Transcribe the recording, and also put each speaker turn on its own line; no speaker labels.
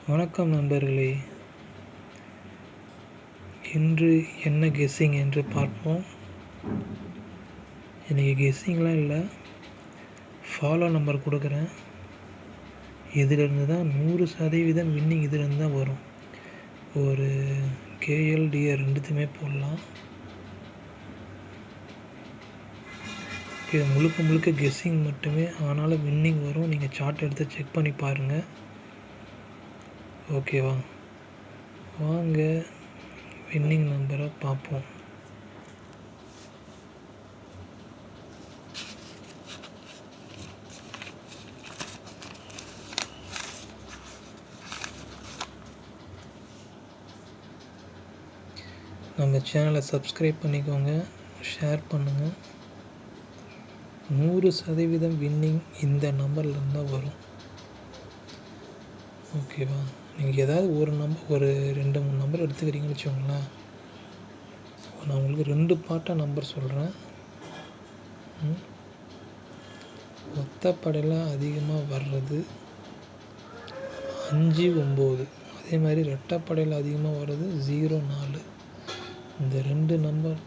வணக்கம் நண்பர்களே. இன்று என்ன கெஸ்ஸிங் என்று பார்ப்போம். இன்றைக்கி கெஸ்ஸிங்லாம் இல்லை, ஃபாலோ நம்பர் கொடுக்குறேன். இதிலிருந்து தான் 100% வின்னிங் இதிலிருந்து தான் வரும். ஒரு கேஎல் டிஆர் ரெண்டுத்தையுமே போடலாம். இது முழுக்க கெஸ்ஸிங் மட்டுமே, ஆனாலும் வின்னிங் வரும். நீங்கள் சார்ட் எடுத்து செக் பண்ணி பாருங்கள். ஓகேவா? வாங்க வின்னிங் நம்பரை பார்ப்போம். நம்ம சேனலை சப்ஸ்கிரைப் பண்ணிக்கோங்க, ஷேர் பண்ணுங்கள். 100% வின்னிங் இந்த நம்பர்லேருந்து தான் வரும். ஓகேவா? நீங்கள் ஏதாவது ஒரு நம்பர், ஒரு 2-3 நம்பர் எடுத்துக்கிறீங்கன்னு வச்சுக்கோங்களேன். நான் உங்களுக்கு 2 பார்ட்டாக நம்பர் சொல்கிறேன். ஒத்தப்படையில் அதிகமாக வர்றது 5, 9. அதே மாதிரி ரெட்டைப்படையில் அதிகமாக வர்றது 0, 4. இந்த 2 நம்பர்